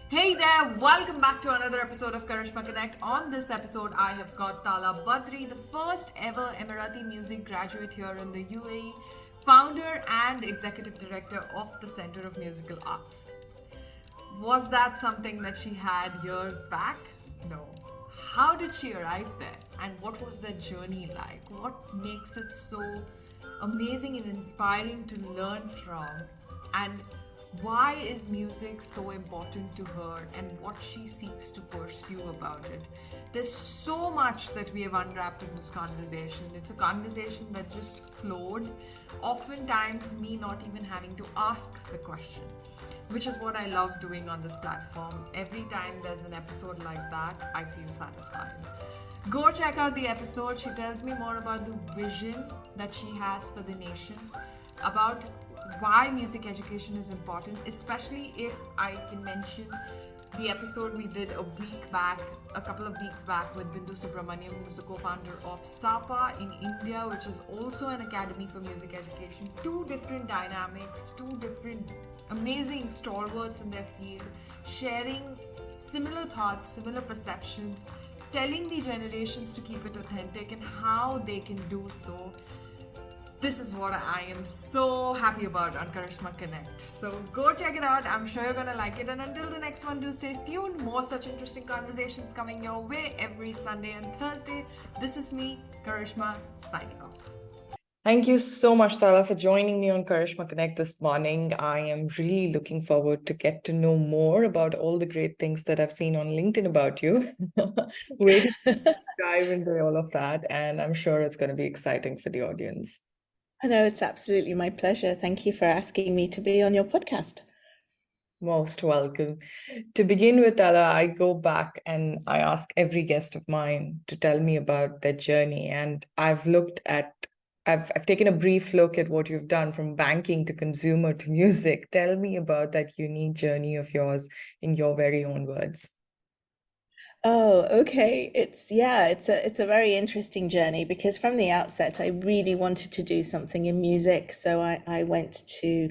Hey there, welcome back to another episode of Karishma Connect. On this episode, I have got Tala Badri, the first ever Emirati music graduate here in the UAE, founder and executive director of the Center of Musical Arts. Was that something that she had years back? No. How did she arrive there? And what was their journey like? What makes it so amazing and inspiring to learn from? And why is music so important to her and what she seeks to pursue about it? There's so much that we have unwrapped in this conversation. It's a conversation that just flowed, oftentimes, me not even having to ask the question, which is what I love doing on this platform. Every time there's an episode like that, I feel satisfied. Go check out the episode. She tells me more about the vision that she has for the nation, about why music education is important, especially if I can mention the episode we did a couple of weeks back with Bindu Subramaniam, who's the co-founder of SAPA in India, which is also an academy for music education. Two different dynamics, two different amazing stalwarts in their field, sharing similar thoughts, similar perceptions, telling the generations to keep it authentic and how they can do so. This is what I am so happy about on Karishma Connect. So go check it out. I'm sure you're going to like it. And until the next one, do stay tuned. More such interesting conversations coming your way every Sunday and Thursday. This is me, Karishma, signing off. Thank you so much, Tala, for joining me on Karishma Connect this morning. I am really looking forward to get to know more about all the great things that I've seen on LinkedIn about you. Waiting to dive into all of that, and I'm sure it's going to be exciting for the audience. I know, it's absolutely my pleasure. Thank you for asking me to be on your podcast. Most welcome. To begin with, Tala, I go back and I ask every guest of mine to tell me about their journey. And I've taken a brief look at what you've done from banking to consumer to music. Tell me about that unique journey of yours in your very own words. Oh, okay. It's a very interesting journey because from the outset I really wanted to do something in music. So I went to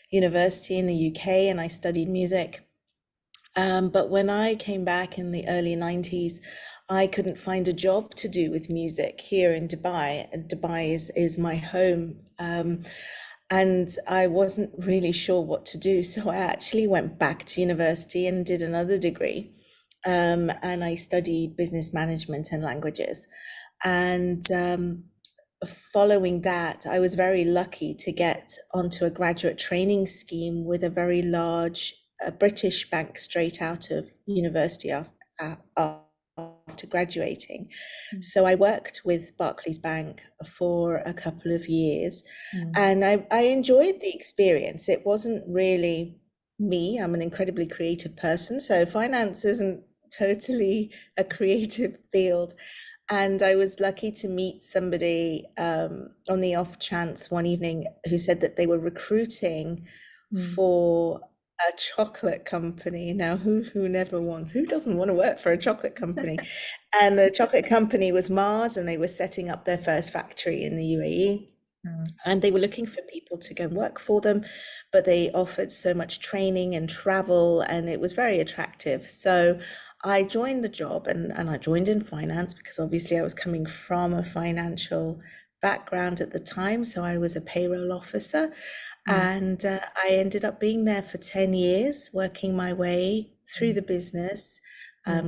university in the UK and I studied music. But when I came back in the early 90s, I couldn't find a job to do with music here in Dubai. And Dubai is my home. And I wasn't really sure what to do. So I actually went back to university and did another degree. And I studied business management and languages. And following that, I was very lucky to get onto a graduate training scheme with a very large British bank straight out of university after graduating. So I worked with Barclays Bank for a couple of years, and I enjoyed the experience. It wasn't really me. I'm an incredibly creative person, so finance isn't totally a creative field. And I was lucky to meet somebody on the off chance one evening who said that they were recruiting for a chocolate company. Now, who doesn't want to work for a chocolate company? And the chocolate company was Mars, and they were setting up their first factory in the UAE. And they were looking for people to go and work for them, but they offered so much training and travel, and it was very attractive. So I joined the job, and I joined in finance because obviously I was coming from a financial background at the time. So I was a payroll officer, and I ended up being there for 10 years, working my way through the business,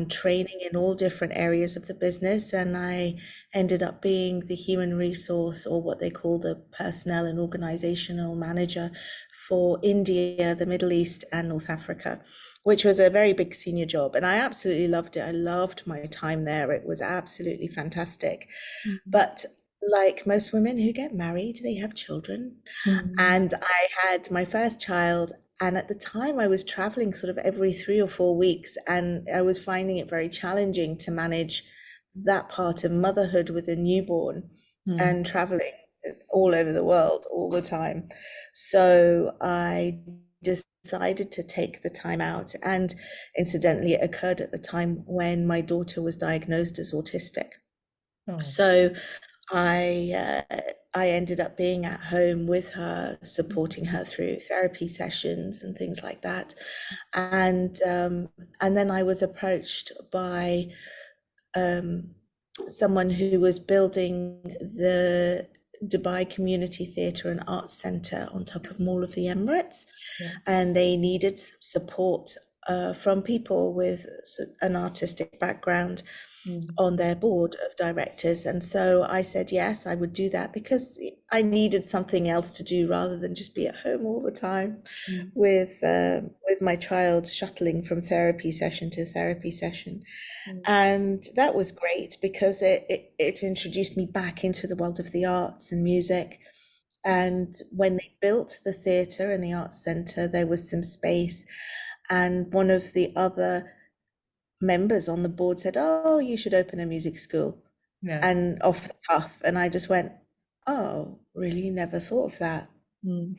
training in all different areas of the business. And I ended up being the human resource, or what they call the personnel and organizational manager, for India, the Middle East, and North Africa, which was a very big senior job. And I absolutely loved it. I loved my time there. It was absolutely fantastic. But like most women who get married, they have children. And I had my first child. And at the time, I was traveling sort of every 3 or 4 weeks. And I was finding it very challenging to manage that part of motherhood with a newborn and traveling all over the world all the time. So I decided to take the time out. And incidentally, it occurred at the time when my daughter was diagnosed as autistic. So I I ended up being at home with her, Mm. supporting her through therapy sessions and things like that. And then I was approached by um, someone who was building the Dubai Community Theatre and Arts Centre on top of Mall of the Emirates, Yeah. and they needed support from people with an artistic background Mm. on their board of directors. And so I said yes, I would do that because I needed something else to do rather than just be at home all the time Mm. with my child shuttling from therapy session to therapy session. Mm. And that was great because it introduced me back into the world of the arts and music. And when they built the theatre and the arts centre, there was some space. And one of the other members on the board said, "Oh, you should open a music school." Yeah. And off the cuff, and I just went, "Oh, really? Never thought of that. Mm.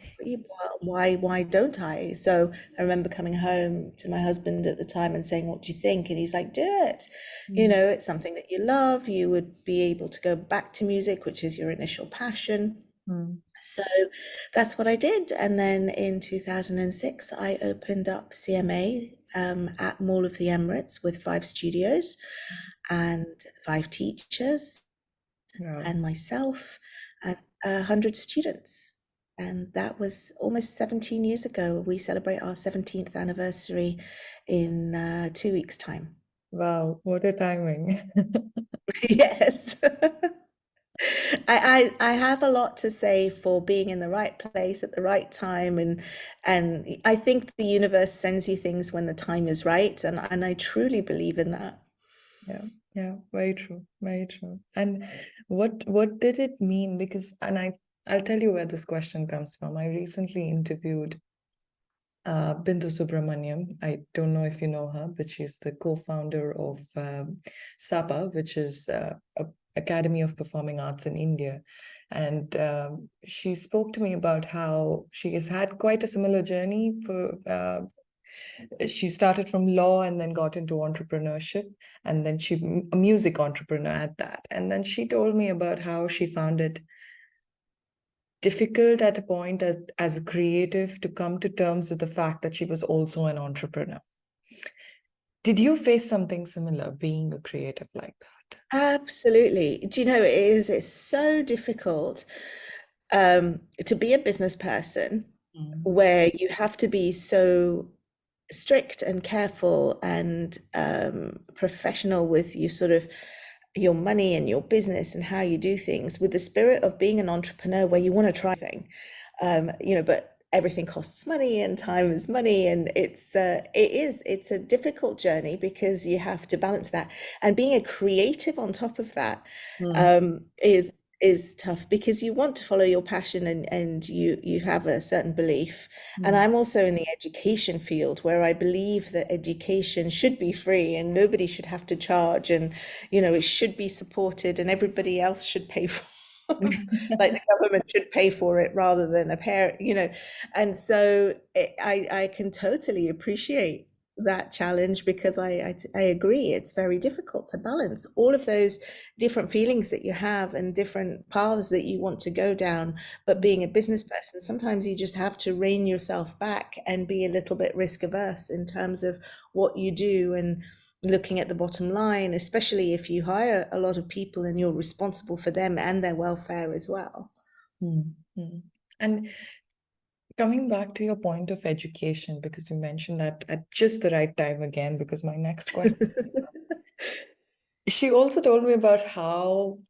Why don't I?" So I remember coming home to my husband at the time and saying, "What do you think?" And he's like, "Do it. You Mm. know, it's something that you love. You would be able to go back to music, which is your initial passion." Mm. So that's what I did. And then in 2006, I opened up CMA at Mall of the Emirates with 5 studios and 5 teachers Wow. and myself and 100 students. And that was almost 17 years ago. We celebrate our 17th anniversary in 2 weeks' time. Wow, what a timing. Yes. I have a lot to say for being in the right place at the right time, and I think the universe sends you things when the time is right, and I truly believe in that. Yeah, yeah, very true, very true. And what did it mean? Because I'll tell you where this question comes from. I recently interviewed Bindu Subramaniam. I don't know if you know her, but she's the co-founder of SAPA, which is a Academy of Performing Arts in India. And she spoke to me about how she has had quite a similar journey. She started from law and then got into entrepreneurship, and then a music entrepreneur at that. And then she told me about how she found it difficult at a point as a creative to come to terms with the fact that she was also an entrepreneur. Did you face something similar being a creative like that? Absolutely. Do you know, it's so difficult to be a business person Mm. where you have to be so strict and careful and professional with you sort of your money and your business and how you do things with the spirit of being an entrepreneur where you want to try thing, but everything costs money and time is money, and it's a difficult journey because you have to balance that, and being a creative on top of that Mm. is tough because you want to follow your passion, and you have a certain belief. And Mm. I'm also in the education field where I believe that education should be free and nobody should have to charge, and it should be supported and everybody else should pay for like the government should pay for it rather than a parent. And so I can totally appreciate that challenge because I agree it's very difficult to balance all of those different feelings that you have and different paths that you want to go down. But being a business person, sometimes you just have to rein yourself back and be a little bit risk averse in terms of what you do, and looking at the bottom line, especially if you hire a lot of people and you're responsible for them and their welfare as well. Mm. Mm. And coming back to your point of education, because you mentioned that at just the right time again, because my next question, she also told me about how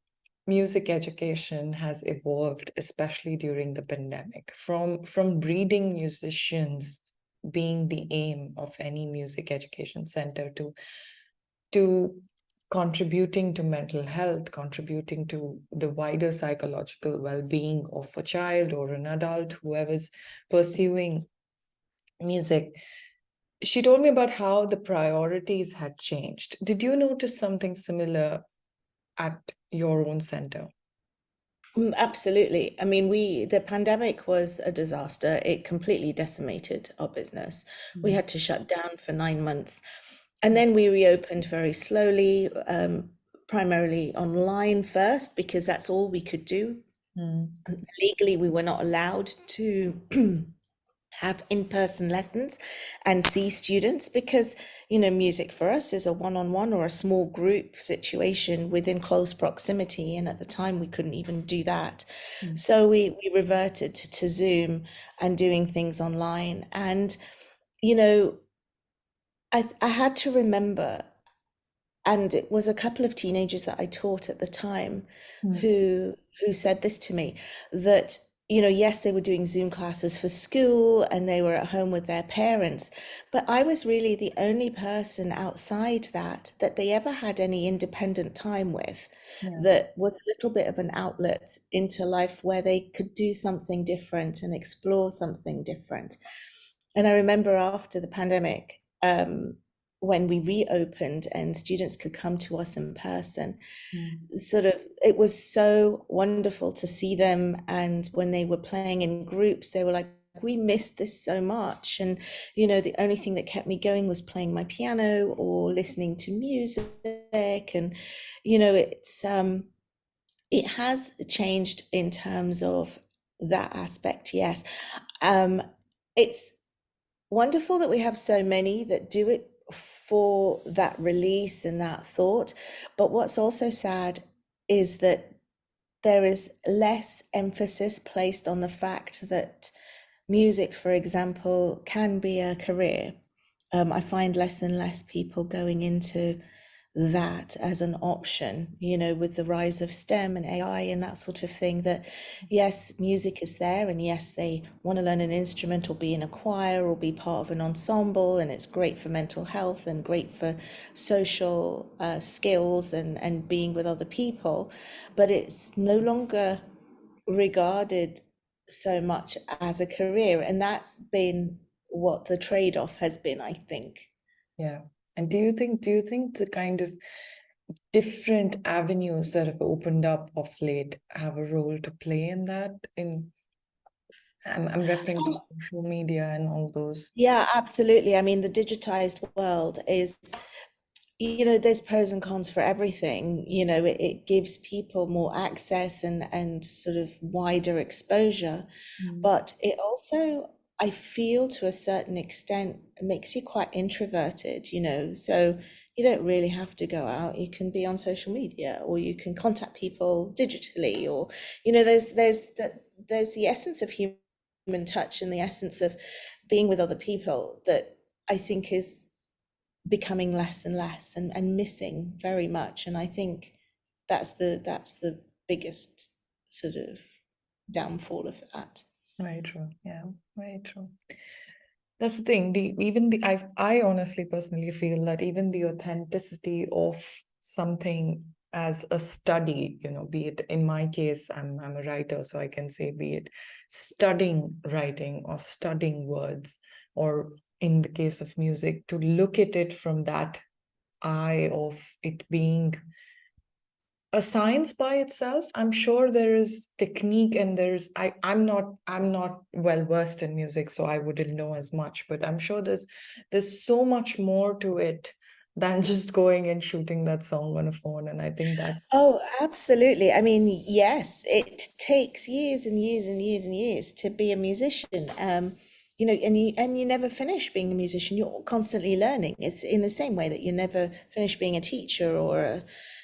music education has evolved, especially during the pandemic, from breeding musicians being the aim of any music education center to contributing to mental health, contributing to the wider psychological well-being of a child or an adult, whoever's pursuing music. She told me about how the priorities had changed. Did you notice something similar at your own center? Absolutely. I mean, the pandemic was a disaster. It completely decimated our business. We Mm. had to shut down for 9 months. And then we reopened very slowly, primarily online first, because that's all we could do. Mm. Legally, we were not allowed to have in-person lessons and see students because, music for us is a one-on-one or a small group situation within close proximity. And at the time, we couldn't even do that. Mm. So we reverted to Zoom and doing things online. And, you know, I had to remember, and it was a couple of teenagers that I taught at the time Mm. who said this to me, that yes, they were doing Zoom classes for school and they were at home with their parents, but I was really the only person outside that they ever had any independent time with, Yeah. that was a little bit of an outlet into life where they could do something different and explore something different. And I remember after the pandemic, when we reopened and students could come to us in person, Mm. sort of, it was so wonderful to see them. And when they were playing in groups, they were like, we missed this so much. And, the only thing that kept me going was playing my piano or listening to music. And, it has changed in terms of that aspect, yes. It's wonderful that we have so many that do it for that release and that thought. But what's also sad is that there is less emphasis placed on the fact that music, for example, can be a career. I find less and less people going into that as an option, with the rise of STEM and AI and that sort of thing, that yes, music is there, and yes, they want to learn an instrument or be in a choir or be part of an ensemble, and it's great for mental health and great for social skills and being with other people, but it's no longer regarded so much as a career. And that's been what the trade-off has been, I think. Yeah. And do you think the kind of different avenues that have opened up of late have a role to play in that? I'm referring to social media and all those. Yeah, absolutely. I mean, the digitized world is, there's pros and cons for everything. It gives people more access and sort of wider exposure, Mm. but it also, I feel, to a certain extent, makes you quite introverted, so you don't really have to go out. You can be on social media, or you can contact people digitally, or, there's the essence of human touch and the essence of being with other people that I think is becoming less and less, and missing very much. And I think that's the biggest sort of downfall of that. Very true. Yeah, very true. That's the thing. I honestly personally feel that even the authenticity of something as a study, be it in my case, I'm a writer, so I can say, be it studying writing or studying words, or in the case of music, to look at it from that eye of it being a science by itself. I'm sure there is technique, and I'm not well versed in music, so I wouldn't know as much, but I'm sure there's so much more to it than just going and shooting that song on a phone. And I think that's Oh, absolutely. I mean, yes, it takes years and years and years and years to be a musician. And you never finish being a musician. You're constantly learning. It's in the same way that you never finish being a teacher or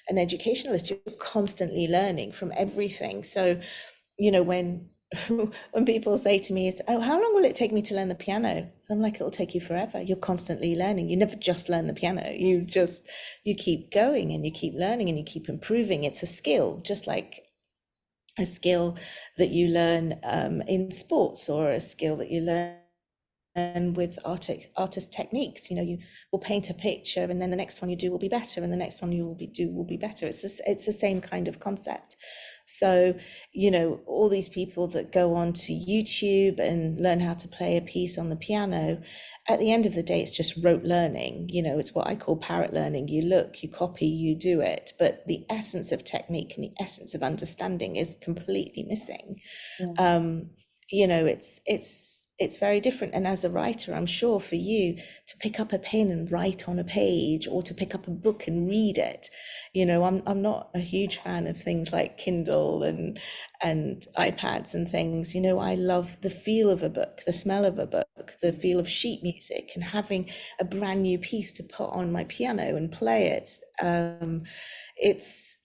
an educationalist. You're constantly learning from everything. So, when when people say to me, is, oh, how long will it take me to learn the piano? I'm like, it'll take you forever. You're constantly learning. You never just learn the piano. You keep going and you keep learning and you keep improving. It's a skill, just like a skill that you learn in sports, or a skill that you learn with artist techniques. You will paint a picture, and then the next one you do will be better, and the next one you will be better. It's the same kind of concept. So, all these people that go on to YouTube and learn how to play a piece on the piano, at the end of the day, it's just rote learning. It's what I call parrot learning. You look, you copy, you do it. But the essence of technique and the essence of understanding is completely missing. yeah. Um, it's it's very different. And as a writer, I'm sure for you to pick up a pen and write on a page, or to pick up a book and read it, I'm not a huge fan of things like Kindle and iPads and things. I love the feel of a book, the smell of a book, the feel of sheet music, and having a brand new piece to put on my piano and play it. It's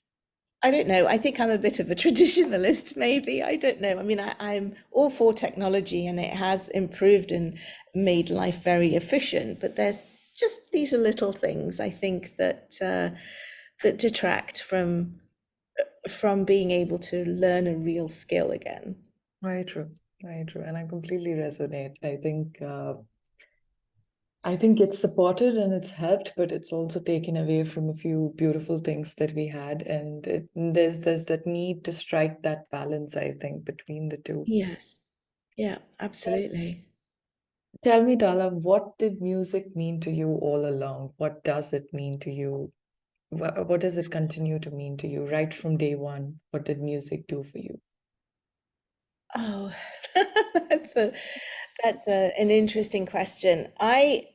I don't know. I think I'm a bit of a traditionalist, maybe. I don't know. I mean, I'm all for technology, and it has improved and made life very efficient. But there's just these little things, I think, that detract from being able to learn a real skill again. Very true. Very true. And I completely resonate. I think it's supported and it's helped, but it's also taken away from a few beautiful things that we had. And there's that need to strike that balance, I think, between the two. Yes. Yeah, absolutely. Tell me, Tala, what did music mean to you all along? What does it mean to you? What does it continue to mean to you right from day one? What did music do for you? Oh, that's a an interesting question. I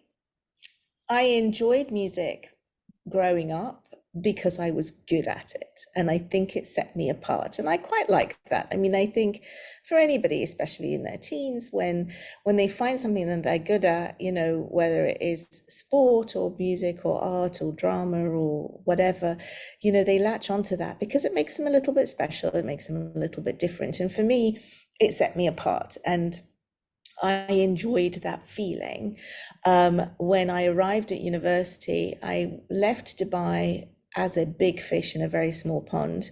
enjoyed music growing up because I was good at it. And I think it set me apart. And I quite like that. I mean, I think for anybody, especially in their teens, when they find something that they're good at, whether it is sport or music or art or drama or whatever, they latch onto that because it makes them a little bit special. It makes them a little bit different. And for me, it set me apart. And I enjoyed that feeling. When I arrived at university, I left Dubai as a big fish in a very small pond,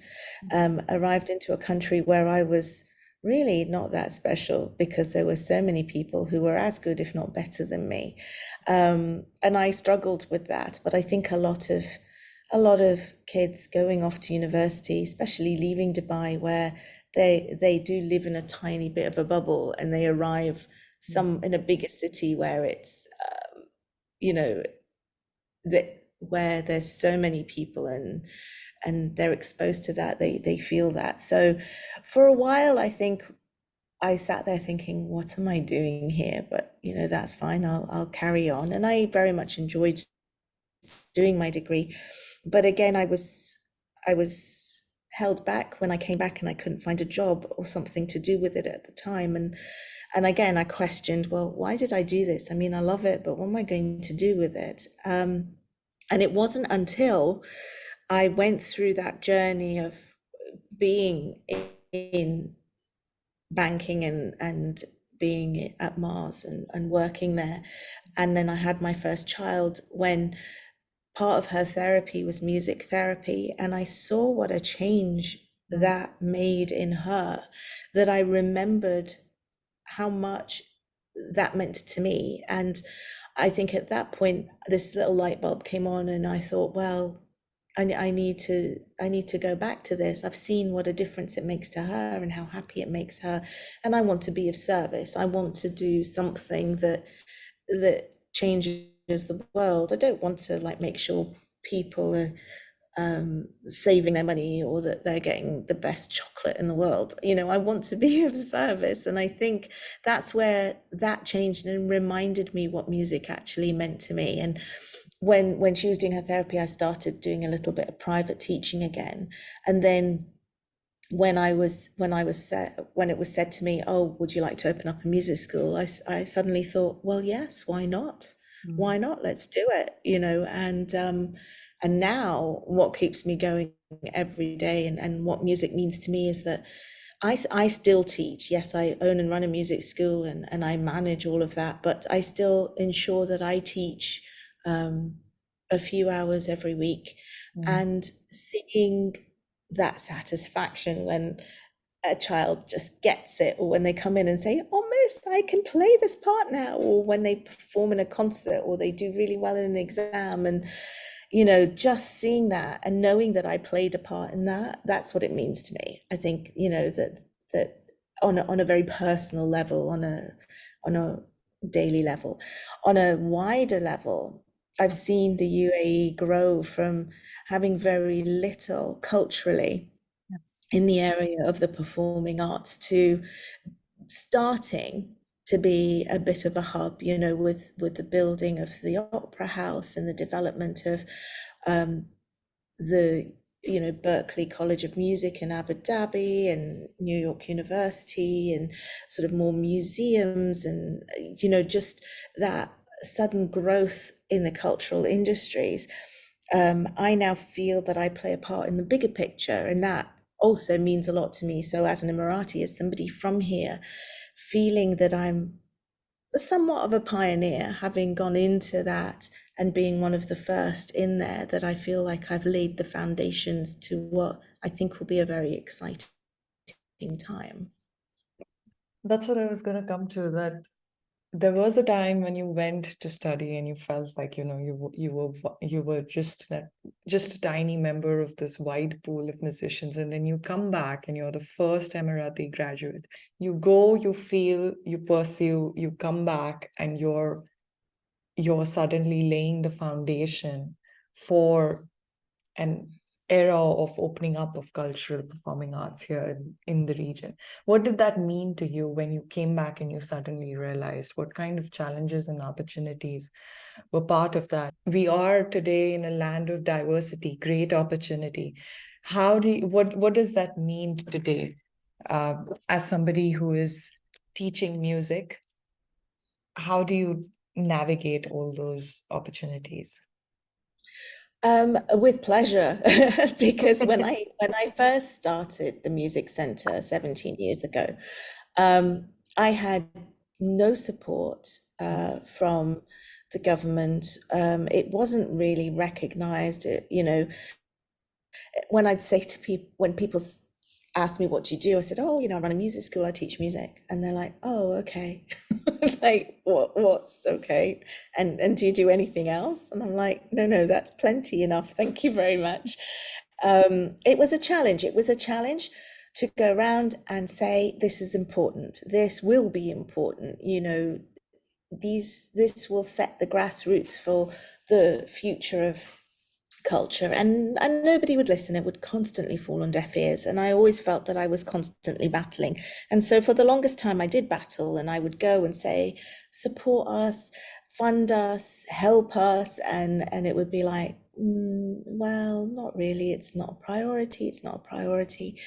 arrived into a country where I was really not that special because there were so many people who were as good, if not better than me. And I struggled with that. But I think a lot of kids going off to university, especially leaving Dubai, where they do live in a tiny bit of a bubble, and they arrive some in a bigger city where it's you know that where there's so many people, and they're exposed to that, they feel that. So for a while, I think I sat there thinking, what am I doing here? But that's fine. I'll carry on. And I very much enjoyed doing my degree. But again, I was held back when I came back, and I couldn't find a job or something to do with it at the time. And again, I questioned, well, why did I do this? I mean, I love it, but what am I going to do with it? And it wasn't until I went through that journey of being in banking and being at Mars and working there. And then I had my first child, when part of her therapy was music therapy. And I saw what a change that made in her, that I remembered how much that meant to me. And I think at that point, this little light bulb came on, and I thought, well, I need to go back to this. I've seen what a difference it makes to her and how happy it makes her, and I want to be of service. I want to do something that changes the world. I don't want to make sure people are saving their money, or that they're getting the best chocolate in the world. I want to be of service. And I think that's where that changed and reminded me what music actually meant to me. And when she was doing her therapy, I started doing a little bit of private teaching again. And then when it was said to me, oh, would you like to open up a music school, I suddenly thought, well, yes, why not? Why not? Let's do it. And now what keeps me going every day, and what music means to me, is that I still teach. Yes, I own and run a music school, and I manage all of that, but I still ensure that I teach a few hours every week. And seeing that satisfaction when a child just gets it, or when they come in and say, oh, miss, I can play this part now, or when they perform in a concert, or they do really well in an exam. And just seeing that and knowing that I played a part in that, that's what it means to me. I think that on a very personal level, on a daily level. On a wider level, I've seen the UAE grow from having very little culturally Yes. in the area of the performing arts to starting to be a bit of a hub, with the building of the opera house and the development of the Berkeley College of Music in Abu Dhabi and New York University, and sort of more museums, and just that sudden growth in the cultural industries. I now feel that I play a part in the bigger picture, and that also means a lot to me. So as an Emirati, as somebody from here, feeling that I'm somewhat of a pioneer, having gone into that and being one of the first in there, that I feel like I've laid the foundations to what I think will be a very exciting time. That's what I was going to come to, that there was a time when you went to study and you felt like, you were just a tiny member of this wide pool of musicians, and then you come back and you're the first Emirati graduate. You go, you feel, you pursue, you come back, and you're suddenly laying the foundation for an era of opening up of cultural performing arts here in the region. What did that mean to you when you came back and you suddenly realized what kind of challenges and opportunities were part of that? We are today in a land of diversity, great opportunity. What does that mean today, as somebody who is teaching music? How do you navigate all those opportunities? With pleasure, because when I first started the music center 17 years ago, I had no support from the government. It wasn't really recognized. When I'd say to people, when people ask me what do you do, I said, oh, I run a music school, I teach music. And they're like, oh, okay. Like, what's okay? And do you do anything else? And I'm like, no, that's plenty enough. Thank you very much. It was a challenge. It was a challenge to go around and say, this is important. This will be important. This will set the grassroots for the future of culture, and nobody would listen. It would constantly fall on deaf ears, and I always felt that I was constantly battling. And so for the longest time I did battle, and I would go and say, support us, fund us, help us, and it would be like, well, not really. It's not a priority. It's not a priority.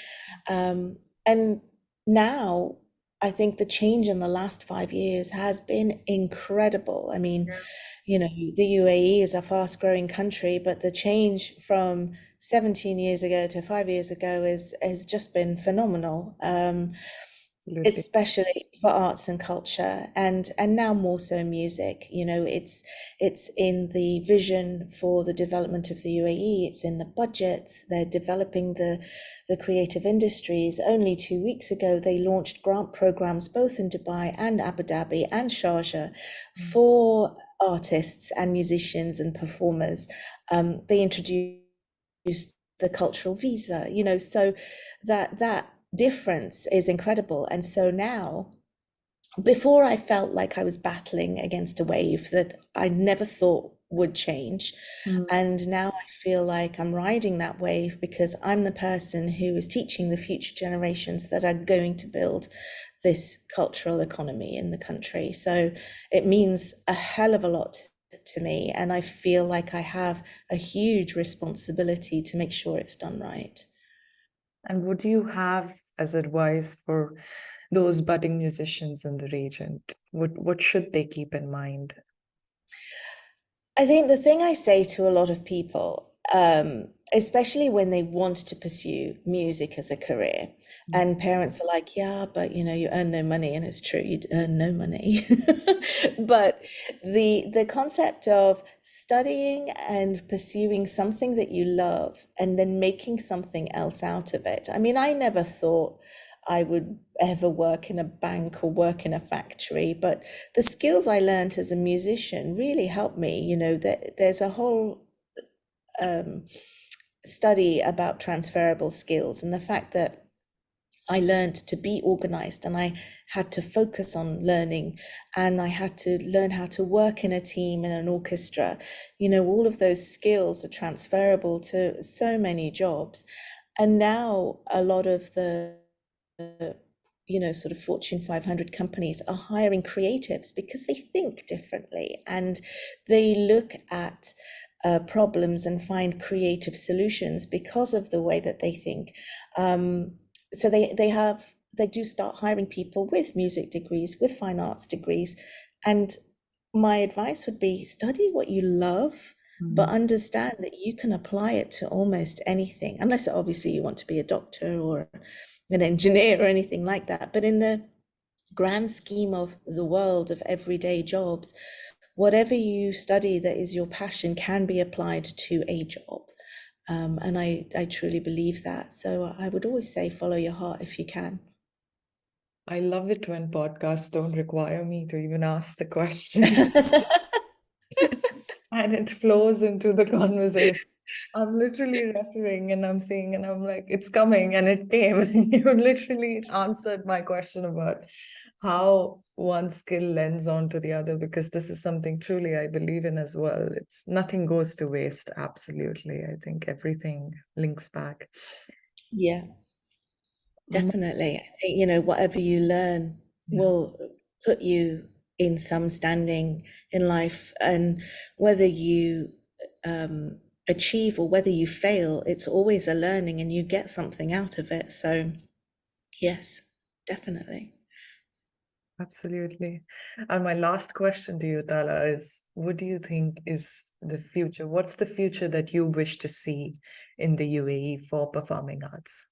And now I think the change in the last 5 years has been incredible. I mean, the UAE is a fast growing country, but the change from 17 years ago to 5 years ago has just been phenomenal. Absolutely. Especially for arts and culture, and now more so music. It's in the vision for the development of the UAE. It's in the budgets. They're developing the creative industries. Only 2 weeks ago, they launched grant programs both in Dubai and Abu Dhabi and Sharjah for artists and musicians and performers. They introduced the cultural visa, so that difference is incredible. And so now, before I felt like I was battling against a wave that I never thought would change. And now I feel like I'm riding that wave because I'm the person who is teaching the future generations that are going to build this cultural economy in the country. So it means a hell of a lot to me, and I feel like I have a huge responsibility to make sure it's done right. And what do you have as advice for those budding musicians in the region? What should they keep in mind? I think the thing I say to a lot of people, especially when they want to pursue music as a career, and parents are like, yeah, but you earn no money, and it's true, you earn no money. But the concept of studying and pursuing something that you love and then making something else out of it. I mean, I never thought I would ever work in a bank or work in a factory, but the skills I learned as a musician really helped me. There's a whole study about transferable skills, and the fact that I learned to be organized, and I had to focus on learning, and I had to learn how to work in a team, in an orchestra. All of those skills are transferable to so many jobs. And now a lot of the sort of Fortune 500 companies are hiring creatives because they think differently and they look at problems and find creative solutions because of the way that they think. So they do start hiring people with music degrees, with fine arts degrees. And my advice would be study what you love, but understand that you can apply it to almost anything, unless obviously you want to be a doctor or an engineer or anything like that. But in the grand scheme of the world of everyday jobs, whatever you study that is your passion can be applied to a job. And I truly believe that. So I would always say follow your heart if you can. I love it when podcasts don't require me to even ask the question and it flows into the conversation. I'm literally referring and I'm saying, and I'm like, it's coming, and it came. You literally answered my question about how one skill lends on to the other, because this is something truly I believe in as well. It's nothing goes to waste. Absolutely. I think everything links back. Yeah, Mm, definitely. I think, whatever you learn yeah. will put you in some standing in life. And whether you achieve or whether you fail, it's always a learning and you get something out of it. So, yes, definitely. Absolutely. And my last question to you, Tala, is what do you think is the future? What's the future that you wish to see in the UAE for performing arts?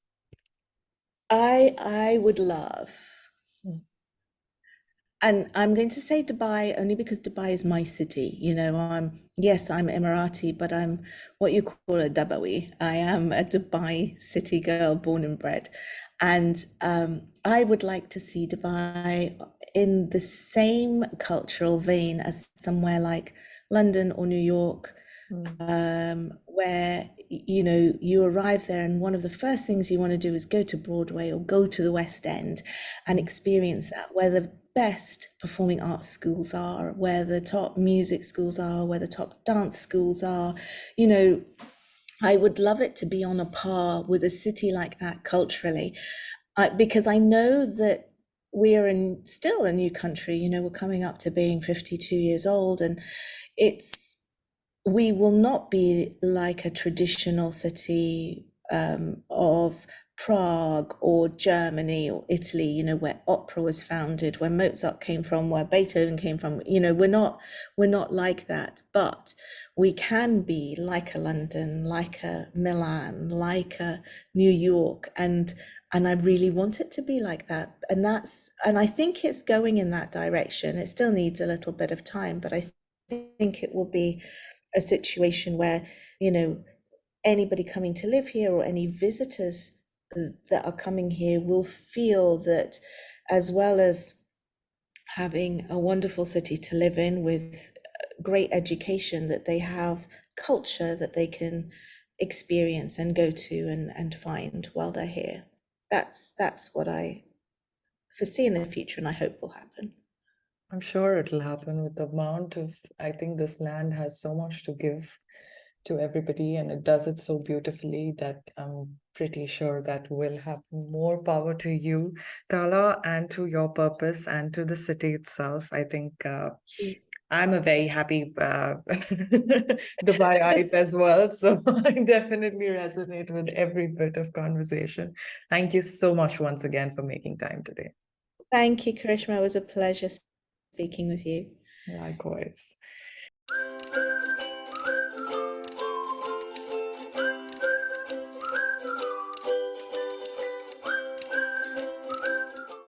I would love, Mm, and I'm going to say Dubai only because Dubai is my city. Yes, I'm Emirati, but I'm what you call a Dabawi. I am a Dubai city girl, born and bred. And I would like to see Dubai in the same cultural vein as somewhere like London or New York, mm, where you arrive there and one of the first things you want to do is go to Broadway or go to the West End and mm. experience that, where the best performing arts schools are, where the top music schools are, where the top dance schools are. you know I would love it to be on a par with a city like that culturally, because I know that we're still a new country. We're coming up to being 52 years old, and it's we will not be like a traditional city of Prague or Germany or Italy, where opera was founded, where Mozart came from, where Beethoven came from. We're not like that, but we can be like a London, like a Milan, like a New York, and I really want it to be like that. And I think it's going in that direction. It still needs a little bit of time, but I think it will be a situation where, anybody coming to live here or any visitors that are coming here will feel that, as well as having a wonderful city to live in with great education, that they have culture that they can experience and go to and find while they're here. That's what I foresee in the future and I hope will happen. I'm sure it'll happen with the amount of, I think this land has so much to give to everybody, and it does it so beautifully that I'm pretty sure that will happen. More power to you, Tala, and to your purpose and to the city itself. I think I'm a very happy Dubaiite as well, so I definitely resonate with every bit of conversation. Thank you so much once again for making time today. Thank you, Karishma. It was a pleasure speaking with you. Likewise.